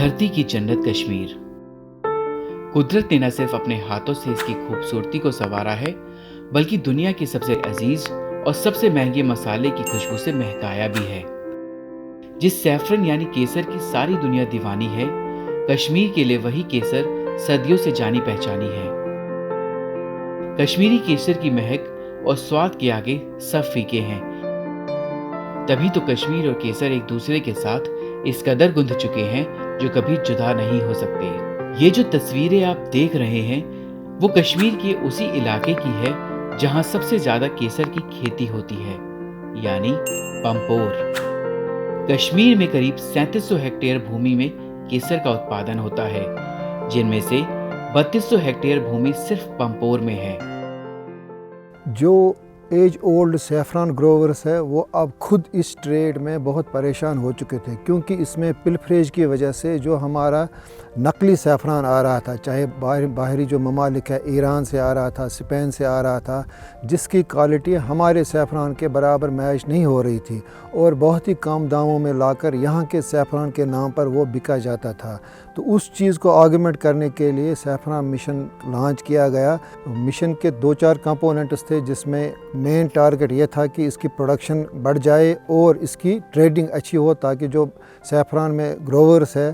धरती की जन्नत कश्मीर। कुदरत ने न सिर्फ अपने हाथों से इसकी खूबसूरती को संवारा है, बल्कि दुनिया के सबसे अजीज और सबसे महंगे मसाले की खुशबू से महकाया भी है। जिस सैफरन यानी केसर की सारी दुनिया दीवानी है, कश्मीर के लिए वही केसर सदियों से जानी पहचानी है। कश्मीरी केसर की महक और स्वाद के आगे सब फीके हैं। तभी तो कश्मीर और केसर एक दूसरे के साथ इस कदर गुंथ चुके हैं जो कभी जुदा नहीं हो सकते। ये जो तस्वीरें आप देख रहे हैं वो कश्मीर के उसी इलाके की है जहां सबसे ज्यादा केसर की खेती होती है, यानी पंपोर। कश्मीर में करीब 3700 हेक्टेयर भूमि में केसर का उत्पादन होता है, जिनमें से 3200 हेक्टेयर भूमि सिर्फ पंपोर में है। जो एज ओल्ड सैफरान ग्रोवर्स है वो अब खुद इस ट्रेड में बहुत परेशान हो चुके थे, क्योंकि इसमें पिलफरेज की वजह से जो हमारा नकली सैफरान आ रहा था, चाहे बाहरी जो ममालिक है, ईरान से आ रहा था, स्पेन से आ रहा था, जिसकी क्वालिटी हमारे सैफरान के बराबर मैच नहीं हो रही थी और बहुत ही कम दामों में लाकर यहाँ के सैफरान के नाम पर वो बिका जाता था। तो उस चीज़ को आर्गूमेंट करने के लिए सैफरान मिशन लॉन्च किया गया। मिशन के 2-4 कंपोनेंट्स थे, जिसमें मेन टारगेट ये था कि इसकी प्रोडक्शन बढ़ जाए और इसकी ट्रेडिंग अच्छी हो, ताकि जो सैफरान में ग्रोवर्स है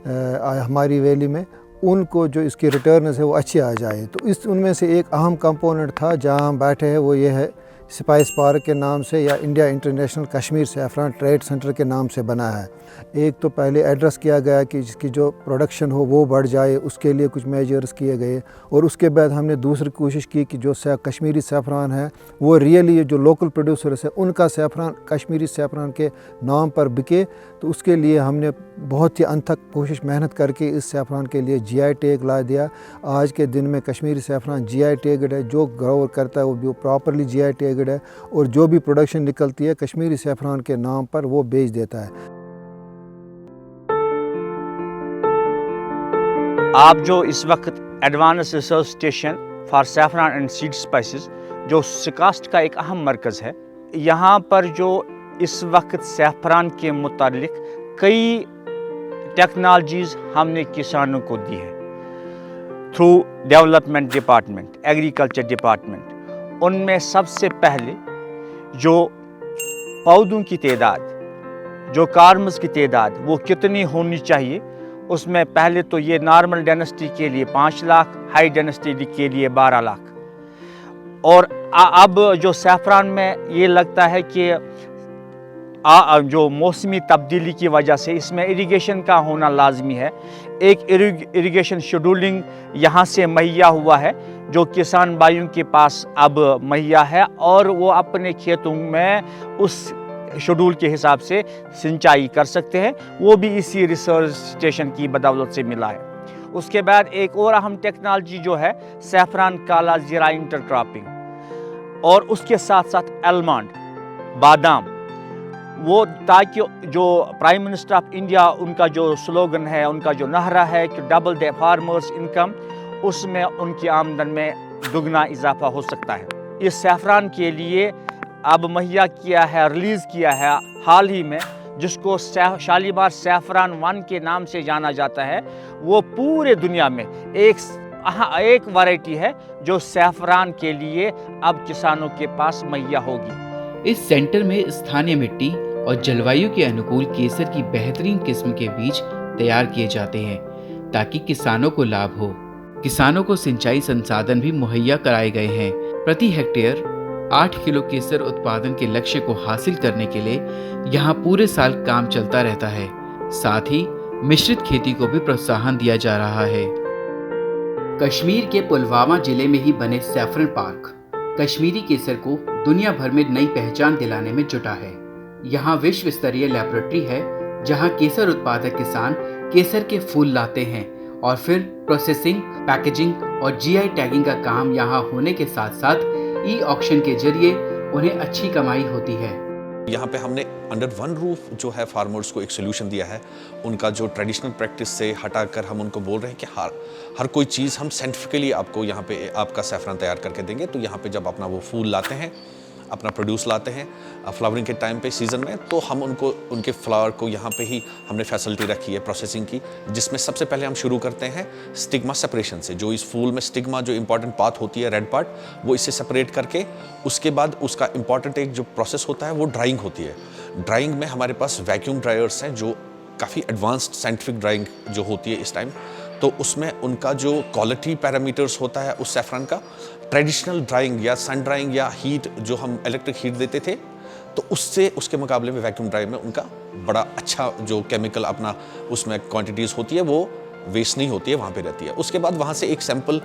हमारी वैली में, उनको जो इसकी रिटर्न है वो अच्छी आ जाए। तो इस उनमें से एक अहम कंपोनेंट था जहां हम बैठे हैं, वो ये है स्पाइस पार्क के नाम से या India international Kashmir saffron trade centre के नाम से बना है। एक तो पहले एड्रेस किया गया कि जिसकी जो प्रोडक्शन हो वो बढ़ जाए, उसके लिए कुछ मेजर्स किए गए, और उसके बाद हमने दूसरी कोशिश की कि जो कश्मीरी सैफरान है वो रियली जो लोकल प्रोड्यूसर्स है उनका सैफरान कश्मीरी सैफरान के नाम पर बिके। तो उसके लिए हमने बहुत ही अंत तक कोशिश मेहनत करके इस सैफरान के लिए GI टैग ला दिया। आज के दिन में कश्मीरी सैफरान GI टैगड है, जो ग्रोवर करता है वो प्रॉपरली GI टैगड है, और जो भी प्रोडक्शन निकलती है कश्मीरी सैफरान के नाम पर वो बेच देता है। आप जो इस वक्त advance research station for saffron and seed spices, जो सिकास्ट का एक अहम मरकज़ है, यहाँ पर जो इस वक्त सैफरान के मुतालिक कई टेक्नोलॉजीज़ हमने किसानों को दी है through development department, agriculture department. उनमें सबसे पहले जो पौधों की तादाद, जो कार्म्स की तादाद वो कितनी होनी चाहिए, उसमें पहले तो ये नॉर्मल डेनेसिटी के लिए 5 लाख, हाई डेनेसिटी के लिए 12 लाख। और अब जो सैफरान में ये लगता है कि जो मौसमी तब्दीली की वजह से इसमें इरिगेशन का होना लाजमी है। एक इरिगेशन शेड्यूलिंग यहाँ से मुहैया हुआ है, जो किसान भाइयों के पास अब मुहैया है, और वो अपने खेतों में उस शेड्यूल के हिसाब से सिंचाई कर सकते हैं। वो भी इसी रिसर्च स्टेशन की बदौलत से मिला है। उसके बाद एक और अहम टेक्नोलॉजी जो है सैफरान काला जीरा इंटरक्रॉपिंग, और उसके साथ साथ आलमंड, बादाम, वो ताकि जो प्राइम मिनिस्टर ऑफ इंडिया उनका जो स्लोगन है, उनका जो नारा है कि डबल द फार्मर्स इनकम, उसमें उनकी आमदन में दुगना इजाफा हो सकता है। इस सैफरान के लिए अब मुहैया किया है, रिलीज़ किया है हाल ही में, जिसको शालीमार सैफरान 1 के नाम से जाना जाता है। वो पूरे दुनिया में एक वैरायटी है जो सैफरान के लिए अब किसानों के पास मुहैया होगी। इस सेंटर में स्थानीय मिट्टी और जलवायु के अनुकूल केसर की बेहतरीन किस्म के बीज तैयार किए जाते हैं, ताकि किसानों को लाभ हो। किसानों को सिंचाई संसाधन भी मुहैया कराए गए हैं। प्रति हेक्टेयर 8 किलो केसर उत्पादन के लक्ष्य को हासिल करने के लिए यहाँ पूरे साल काम चलता रहता है। साथ ही मिश्रित खेती को भी प्रोत्साहन दिया जा रहा है। कश्मीर के पुलवामा जिले में ही बने सैफरन पार्क कश्मीरी केसर को दुनिया भर में नई पहचान दिलाने में जुटा है। यहाँ विश्व स्तरीय लेबोरेटरी है, जहाँ केसर उत्पादक किसान केसर के फूल लाते हैं और फिर प्रोसेसिंग, पैकेजिंग और GI टैगिंग का काम यहाँ होने के साथ साथ ऑक्शन के जरिए उन्हें अच्छी कमाई होती है। यहाँ पे हमने अंडर वन रूफ जो है फार्मर्स को एक सोल्यूशन दिया है। उनका जो ट्रेडिशनल प्रैक्टिस से हटाकर हम उनको बोल रहे हैं कि हर कोई चीज़ हम साइंटिफिकली आपको यहाँ पे आपका सैफरान तैयार करके देंगे। तो यहाँ पे जब अपना वो फूल लाते हैं अपना प्रोड्यूस लाते हैं फ्लावरिंग के टाइम पे सीज़न में, तो हम उनको उनके फ्लावर को यहाँ पे ही हमने फैसिलिटी रखी है प्रोसेसिंग की, जिसमें सबसे पहले हम शुरू करते हैं स्टिग्मा सेपरेशन से। जो इस फूल में स्टिग्मा जो इंपॉर्टेंट पार्ट होती है, रेड पार्ट, वो इससे सेपरेट करके उसके बाद उसका इंपॉर्टेंट एक जो प्रोसेस होता है वो ड्राइंग होती है। ड्राइंग में हमारे पास वैक्यूम ड्रायर्स हैं जो काफ़ी एडवांस्ड साइंटिफिक ड्राइंग जो होती है इस टाइम, तो उसमें उनका जो क्वालिटी पैरामीटर्स होता है उस सैफरन का, ट्रेडिशनल ड्राइंग या सन ड्राइंग या हीट जो हम इलेक्ट्रिक हीट देते थे, तो उससे उसके मुकाबले में वैक्यूम ड्राइंग में उनका बड़ा अच्छा जो केमिकल अपना उसमें क्वांटिटीज़ होती है वो वेस्ट नहीं होती है, वहाँ पे रहती है। उसके बाद वहाँ से एक सैंपल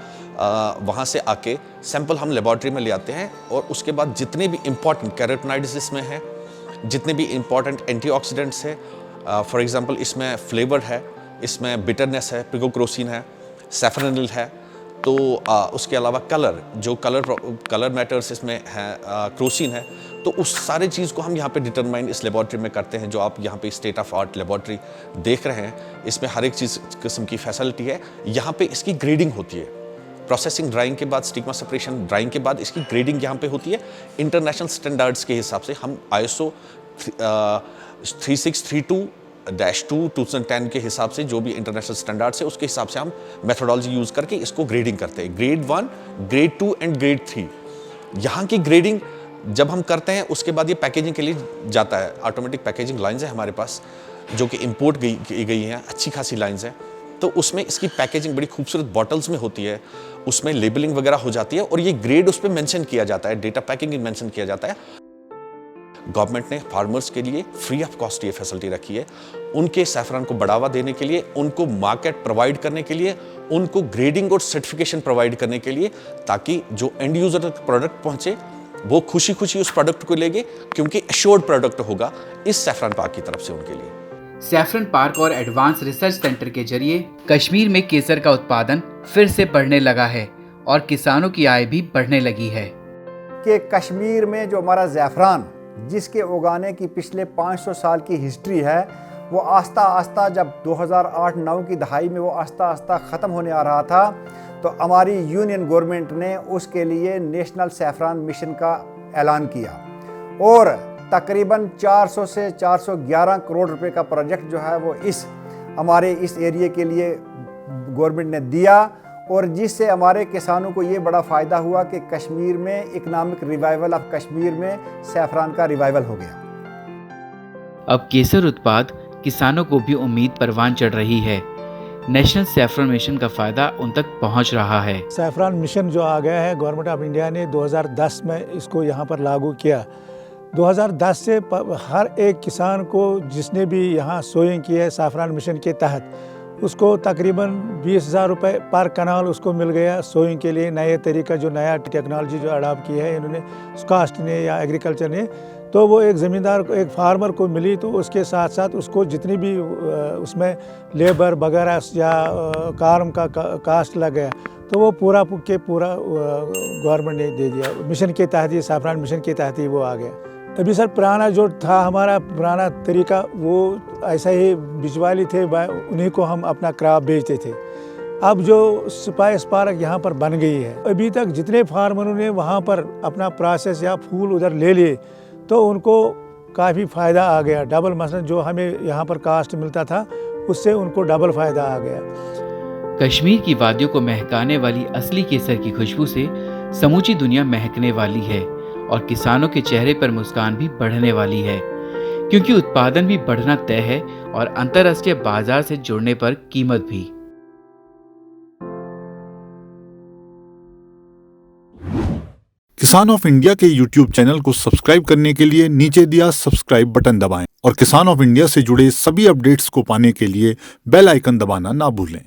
वहाँ से आके सैंपल हम लेबॉर्ट्री में ले आते हैं, और उसके बाद जितने भी इंपॉर्टेंट कैरोटीनॉइड्स इसमें हैं, जितने भी इंपॉर्टेंट एंटीऑक्सीडेंट्स हैं, फॉर एग्जांपल इसमें फ्लेवर है, इसमें बिटरनेस है, पिगोक्रोसिन है, सैफरनिल है, तो उसके अलावा कलर मैटर्स इसमें है, क्रोसिन है, तो उस सारे चीज़ को हम यहाँ पे डिटरमाइन इस लेबॉर्ट्री में करते हैं। जो आप यहाँ पे स्टेट ऑफ आर्ट लेबॉर्ट्री देख रहे हैं, इसमें हर एक चीज़ किस्म की फैसिलिटी है। यहाँ पे इसकी ग्रेडिंग होती है, प्रोसेसिंग ड्राइंग के बाद, स्टिग्मा सेपरेशन ड्राइंग के बाद इसकी ग्रेडिंग यहाँ पे होती है इंटरनेशनल स्टैंडर्ड्स के हिसाब से। हम ISO 3632-2 2010 के हिसाब से जो भी इंटरनेशनल स्टैंडर्ड्स है उसके हिसाब से हम मेथोडोलॉजी यूज़ करके इसको ग्रेडिंग करते हैं, ग्रेड 1, ग्रेड 2 एंड ग्रेड 3। यहाँ की ग्रेडिंग जब हम करते हैं उसके बाद ये पैकेजिंग के लिए जाता है। ऑटोमेटिक पैकेजिंग लाइंस है हमारे पास जो कि इंपोर्ट की गई हैं, अच्छी खासी लाइंस हैं, तो उसमें इसकी पैकेजिंग बड़ी खूबसूरत बॉटल्स में होती है, उसमें लेबलिंग वगैरह हो जाती है, और ये ग्रेड उस पर मेंशन किया जाता है, डेटा पैकिंग मेंशन किया जाता है। गवर्नमेंट ने फार्मर्स के लिए फ्री ऑफ कॉस्ट ये फैसिलिटी रखी है, उनके सैफरन को बढ़ावा देने के लिए, उनको मार्केट प्रोवाइड करने के लिए, उनको ग्रेडिंग और सर्टिफिकेशन प्रोवाइड करने के लिए, ताकि जो एंड यूजर तक प्रोडक्ट पहुंचे वो खुशी खुशी उस प्रोडक्ट को लेंगे, क्योंकि एश्योर्ड प्रोडक्ट होगा इस सैफरन पार्क की तरफ से उनके लिए। सैफरन पार्क और एडवांस रिसर्च सेंटर के जरिए कश्मीर में केसर का उत्पादन फिर से बढ़ने लगा है और किसानों की आय भी बढ़ने लगी है। कि कश्मीर में जो हमारा ज़ैफ़रान जिसके उगाने की पिछले 500 साल की हिस्ट्री है, वो आस्ता आस्ता जब 2008-9 की दहाई में वो आस्ता आस्ता ख़त्म होने आ रहा था, तो हमारी यूनियन गवर्नमेंट ने उसके लिए नेशनल सैफरान मिशन का ऐलान किया, और तकरीबन 400 से 411 करोड़ रुपए का प्रोजेक्ट जो है वो हमारे इस एरिया के लिए गवर्नमेंट ने दिया, और जिससे हमारे किसानों को ये बड़ा फ़ायदा हुआ कि कश्मीर में इकनॉमिक रिवाइवल ऑफ कश्मीर में सैफरान का रिवाइवल हो गया। अब केसर उत्पाद किसानों को भी उम्मीद परवान चढ़ रही है। नेशनल सैफरन मिशन का फ़ायदा उन तक पहुंच रहा है। सैफरान मिशन जो आ गया है, गवर्नमेंट ऑफ इंडिया ने 2010 में इसको यहाँ पर लागू किया। 2010 से हर एक किसान को जिसने भी यहाँ सोइंग की है सैफरान मिशन के तहत, उसको तकरीबन 20,000 रुपये पर कनाल उसको मिल गया सोइंग के लिए। नए तरीका जो नया टेक्नोलॉजी जो अडॉप्ट की है इन्होंने, कास्ट ने या एग्रीकल्चर ने, तो वो एक ज़मींदार को, एक फार्मर को मिली, तो उसके साथ साथ उसको जितनी भी उसमें लेबर वगैरह या कार्म का कास्ट लग गया, तो वो पूरा गवर्नमेंट ने दे दिया। मिशन के तहत, ये सैफरान मिशन के तहत ही वो आ गया। अभी सर पुराना जो था हमारा पुराना तरीका, वो ऐसा ही बिचवाली थे, उन्हीं को हम अपना क्रॉप बेचते थे। अब जो स्पाइस पार्क यहाँ पर बन गई है, अभी तक जितने फार्मरों ने वहाँ पर अपना प्रोसेस या फूल उधर ले लिए, तो उनको काफ़ी फ़ायदा आ गया। डबल, मसलन जो हमें यहाँ पर कास्ट मिलता था उससे उनको डबल फ़ायदा आ गया। कश्मीर की वादियों को महकाने वाली असली केसर की खुशबू से समूची दुनिया महकने वाली है, और किसानों के चेहरे पर मुस्कान भी बढ़ने वाली है, क्योंकि उत्पादन भी बढ़ना तय है और अंतर्राष्ट्रीय बाजार से जुड़ने पर कीमत भी। किसान ऑफ इंडिया के YouTube चैनल को सब्सक्राइब करने के लिए नीचे दिया सब्सक्राइब बटन दबाएं और किसान ऑफ इंडिया से जुड़े सभी अपडेट्स को पाने के लिए बेल आइकन दबाना ना भूलें।